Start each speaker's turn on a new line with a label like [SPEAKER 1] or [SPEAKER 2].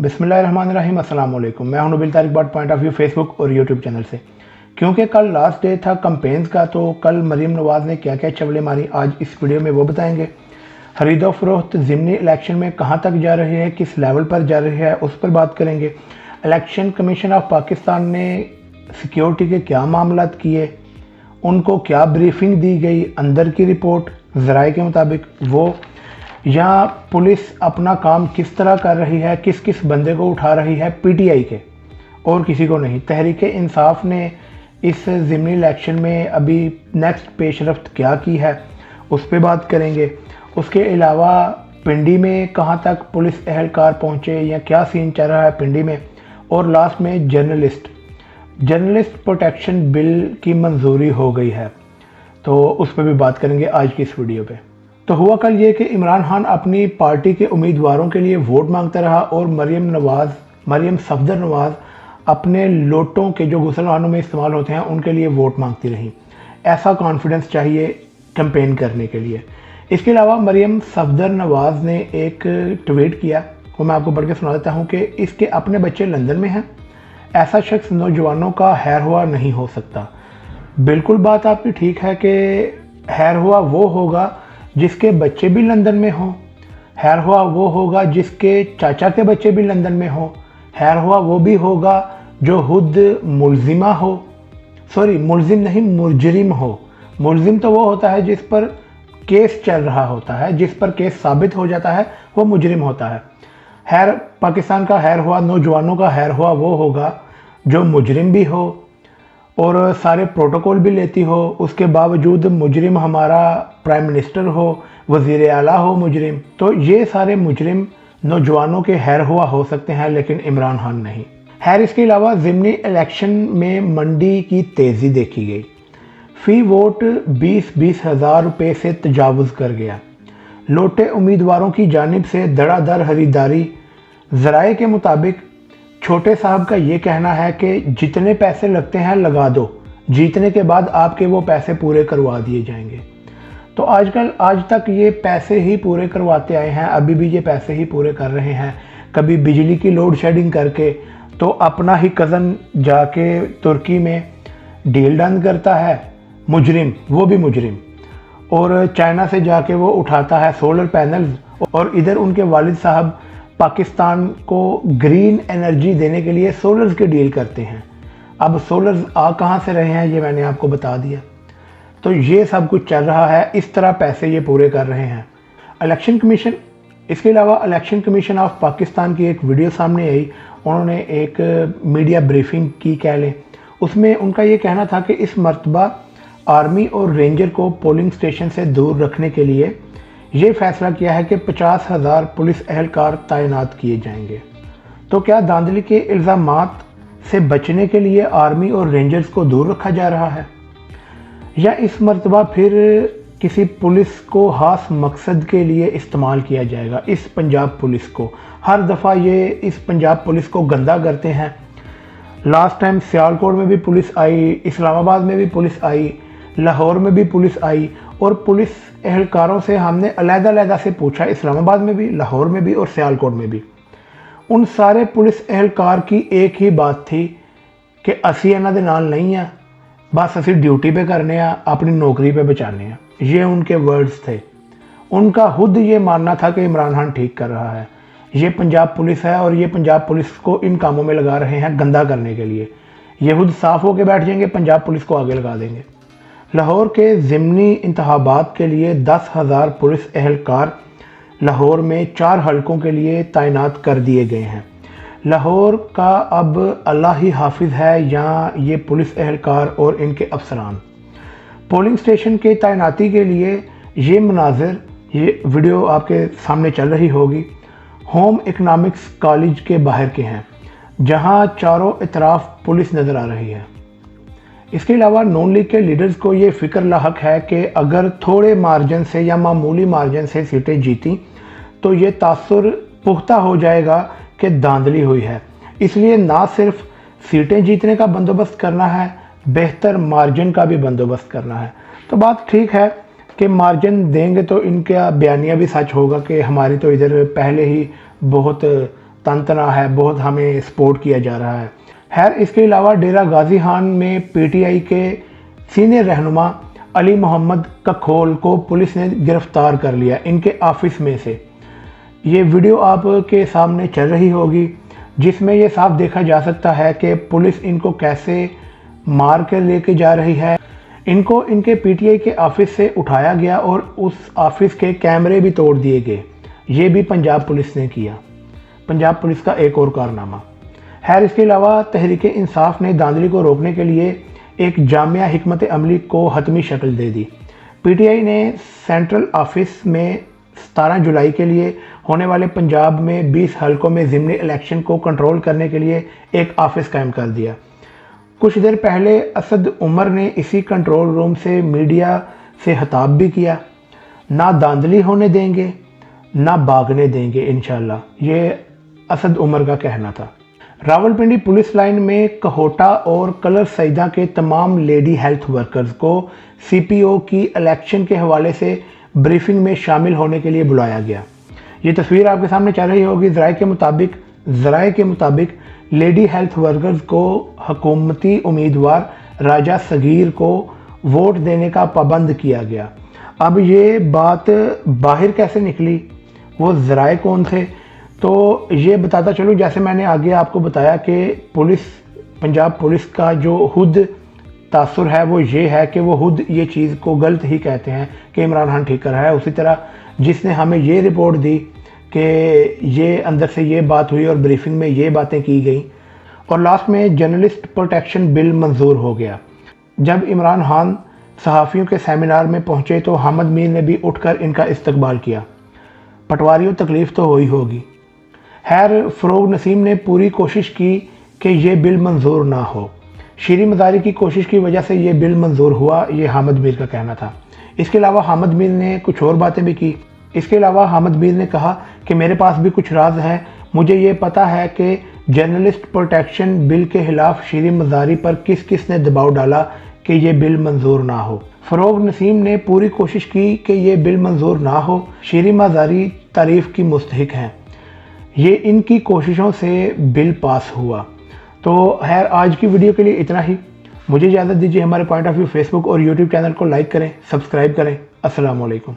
[SPEAKER 1] बिस्मिल्लाहिर्रहमानिर्रहीम, अस्सलाम वालेकुम। मैं हूं Nabeel Tariq but point of view Facebook और यूट्यूब चैनल से। क्योंकि कल लास्ट डे था कंपेन्स का, तो कल मरीम नवाज़ ने क्या क्या चवले मारी आज इस वीडियो में वो बताएंगे। खरीदो फरोख्त ज़िमनी इलेक्शन में कहां तक जा रही है, किस लेवल पर जा रही है, उस पर बात करेंगे। इलेक्शन कमीशन ऑफ पाकिस्तान ने सिक्योरिटी के क्या मामलात किए, उनको क्या ब्रीफिंग दी गई, अंदर की रिपोर्ट ज़राए के मुताबिक वो, या पुलिस अपना काम किस तरह कर रही है, किस किस बंदे को उठा रही है, पीटीआई के और किसी को नहीं। तहरीक इंसाफ ने इस ज़िमनी इलेक्शन में अभी नेक्स्ट पेशरफ्त क्या की है, उस पर बात करेंगे। उसके अलावा पिंडी में कहां तक पुलिस एहलकार पहुंचे या क्या सीन चल रहा है पिंडी में। और लास्ट में जर्नलिस्ट प्रोटेक्शन बिल की मंजूरी हो गई है, तो उस पर भी बात करेंगे आज की इस वीडियो पे। तो हुआ कल ये कि इमरान खान अपनी पार्टी के उम्मीदवारों के लिए वोट मांगता रहा और मरियम सफदर नवाज अपने लोटों के जो गुसलखानों में इस्तेमाल होते हैं उनके लिए वोट मांगती रहीं। ऐसा कॉन्फिडेंस चाहिए कैंपेन करने के लिए। इसके अलावा मरियम सफदर नवाज ने एक ट्वीट किया, वो मैं आपको पढ़ के सुना देता हूँ कि इसके अपने बच्चे लंदन में हैं, ऐसा शख्स नौजवानों का हैर हुआ नहीं हो सकता। बिल्कुल बात आपकी ठीक है कि हैर हुआ वो होगा जिसके बच्चे भी लंदन में हों, हैर हुआ वो होगा जिसके चाचा के बच्चे भी लंदन में हों, हैर हुआ वो भी होगा जो खुद मुलजिमा हो, सॉरी मुलजिम नहीं मुजरिम हो। मुलजिम तो वो होता है जिस पर केस चल रहा होता है, जिस पर केस साबित हो जाता है वो मुजरिम होता है। हैर पाकिस्तान का हैर हुआ, नौजवानों का हैर हुआ वो होगा जो मुजरिम भी हो और सारे प्रोटोकॉल भी लेती हो, उसके बावजूद मुजरिम हमारा प्राइम मिनिस्टर हो, वज़ीर आला हो मुजरिम। तो ये सारे मुजरिम नौजवानों के हैर हुआ हो सकते हैं, लेकिन इमरान खान नहीं। हैर इसके अलावा ज़िमनी इलेक्शन में मंडी की तेज़ी देखी गई। फ़ी वोट 20-20 हज़ार रुपये से तजावुज़ कर गया। लोटे उम्मीदवारों की जानिब से धड़ाधड़ खरीदारी। ज़राए के मुताबिक छोटे साहब का ये कहना है कि जितने पैसे लगते हैं लगा दो, जीतने के बाद आपके वो पैसे पूरे करवा दिए जाएंगे। तो आज तक ये पैसे ही पूरे करवाते आए हैं, अभी भी ये पैसे ही पूरे कर रहे हैं। कभी बिजली की लोड शेडिंग करके, तो अपना ही कज़न जाके तुर्की में डील डन करता है मुजरिम, वो भी मुजरिम, और चाइना से जाके वो उठाता है सोलर पैनल्स, और इधर उनके वालिद साहब पाकिस्तान को ग्रीन एनर्जी देने के लिए सोलर्स के डील करते हैं। अब सोलर्स आ कहाँ से रहे हैं ये मैंने आपको बता दिया। तो ये सब कुछ चल रहा है, इस तरह पैसे ये पूरे कर रहे हैं इलेक्शन कमीशन। इसके अलावा इलेक्शन कमीशन ऑफ पाकिस्तान की एक वीडियो सामने आई, उन्होंने एक मीडिया ब्रीफिंग की कह लें। उसमें उनका ये कहना था कि इस मरतबा आर्मी और रेंजर को पोलिंग स्टेशन से दूर रखने के लिए ये फैसला किया है कि 50,000 पुलिस एहलकार तैनात किए जाएंगे। तो क्या धांधली के इल्ज़ामात से बचने के लिए आर्मी और रेंजर्स को दूर रखा जा रहा है, या इस मरतबा फिर किसी पुलिस को खास मकसद के लिए इस्तेमाल किया जाएगा? इस पंजाब पुलिस को हर दफ़ा ये इस पंजाब पुलिस को गंदा करते हैं। लास्ट टाइम सियालकोट में भी पुलिस आई, इस्लामाबाद में भी पुलिस आई, लाहौर में भी पुलिस आई, और पुलिस एहलकारों से हमने अलग-अलग से पूछा, इस्लामाबाद में भी, लाहौर में भी और सियालकोट में भी। उन सारे पुलिस एहलकार की एक ही बात थी कि असी इन्हां दे नाल नहीं है, बस असी ड्यूटी पे करने आ, अपनी नौकरी पे बचाने आ। ये उनके वर्ड्स थे। उनका खुद ये मानना था कि इमरान खान ठीक कर रहा है, ये पंजाब पुलिस है और ये पंजाब पुलिस को इन कामों में लगा रहे हैं गंदा करने के लिए। ये खुद साफ होकर बैठ जाएंगे, पंजाब पुलिस को आगे लगा देंगे। लाहौर के ज़िमनी इंतखाबात के लिए 10,000 पुलिस एहलकार लाहौर में 4 हलकों के लिए तैनात कर दिए गए हैं। लाहौर का अब अल्लाह ही हाफिज़ है यहाँ ये पुलिस एहलकार और इनके अफसरान। पोलिंग स्टेशन के तैनाती के लिए ये मनाजिर, ये वीडियो आपके सामने चल रही होगी, होम इकनॉमिक्स कॉलेज के बाहर के हैं, जहाँ चारों तरफ पुलिस नज़र आ रही है। इसके अलावा नॉन लीग के लीडर्स को ये फ़िक्र लाहक है कि अगर थोड़े मार्जिन से या मामूली मार्जिन से सीटें जीती तो ये तासुर पुख्ता हो जाएगा कि धांधली हुई है। इसलिए ना सिर्फ सीटें जीतने का बंदोबस्त करना है, बेहतर मार्जिन का भी बंदोबस्त करना है। तो बात ठीक है कि मार्जिन देंगे तो इनका बयानिया भी सच होगा कि हमारी तो इधर पहले ही बहुत तंतना है, बहुत हमें सपोर्ट किया जा रहा है। खैर, इसके अलावा डेरा गाजी खान में पीटीआई के सीनियर रहनुमा अली मोहम्मद कखोल को पुलिस ने गिरफ्तार कर लिया इनके ऑफिस में से। ये वीडियो आपके सामने चल रही होगी, जिसमें ये साफ देखा जा सकता है कि पुलिस इनको कैसे मार कर लेके जा रही है। इनको इनके पीटीआई के ऑफिस से उठाया गया और उस ऑफिस के कैमरे भी तोड़ दिए गए। ये भी पंजाब पुलिस ने किया, पंजाब पुलिस का एक और कारनामा। खैर, इसके अलावा तहरीक इंसाफ ने धांधली को रोकने के लिए एक जामिया हिकमत अमली को हतमी शक्ल दे दी। पीटीआई ने सेंट्रल ऑफिस में 17 जुलाई के लिए होने वाले पंजाब में 20 हलकों में ज़िमनी इलेक्शन को कंट्रोल करने के लिए एक ऑफिस कायम कर दिया। कुछ देर पहले असद उमर ने इसी कंट्रोल रूम से मीडिया से खिताब भी किया, ना धांधली होने देंगे ना भागने देंगे इंशाल्लाह, ये असद उमर का कहना था। रावलपिंडी पुलिस लाइन में कहोटा और कलर सईदा के तमाम लेडी हेल्थ वर्कर्स को सीपीओ की इलेक्शन के हवाले से ब्रीफिंग में शामिल होने के लिए बुलाया गया। ये तस्वीर आपके सामने चल रही होगी। ज़राए के मुताबिक लेडी हेल्थ वर्कर्स को हुकूमती उम्मीदवार राजा सगीर को वोट देने का पाबंद किया गया। अब ये बात बाहर कैसे निकली, वो ज़राए कौन थे, तो ये बताता चलूँ। जैसे मैंने आगे आपको बताया कि पंजाब पुलिस का जो खुद तासुर है वो ये है कि वो खुद ये चीज़ को गलत ही कहते हैं कि इमरान खान ठीक कर रहा है। उसी तरह जिसने हमें ये रिपोर्ट दी कि ये अंदर से ये बात हुई और ब्रीफिंग में ये बातें की गई और लास्ट में जर्नलिस्ट प्रोटेक्शन बिल मंजूर हो गया। जब इमरान खान सहाफ़ियों के सेमिनार में पहुँचे तो हामिद मीर ने भी उठकर इनका इस्तकबाल किया। पटवारियों तकलीफ़ तो हुई होगी। खैर, फ़रोग नसीम ने पूरी कोशिश की कि ये बिल मंजूर ना हो। शीरी मज़ारी की कोशिश की वजह से ये बिल मंजूर हुआ, ये हामिद मीर का कहना था। इसके अलावा हामिद मीर ने कुछ और बातें भी की। इसके अलावा हामिद मीर ने कहा कि मेरे पास भी कुछ राज है, मुझे ये पता है कि जर्नलिस्ट प्रोटेक्शन बिल के खिलाफ शीरी मज़ारी पर किस किस ने दबाव डाला कि ये बिल मंजूर ना हो। फ़रोग नसीम ने पूरी कोशिश की कि ये बिल मंजूर ना हो। शीरी मज़ारी तारीफ़ की मुस्तहिक हैं, ये इनकी कोशिशों से बिल पास हुआ। तो खैर, आज की वीडियो के लिए इतना ही। मुझे इजाज़त दीजिए। हमारे पॉइंट ऑफ व्यू फेसबुक और यूट्यूब चैनल को लाइक करें, सब्सक्राइब करें। अस्सलाम वालेकुम।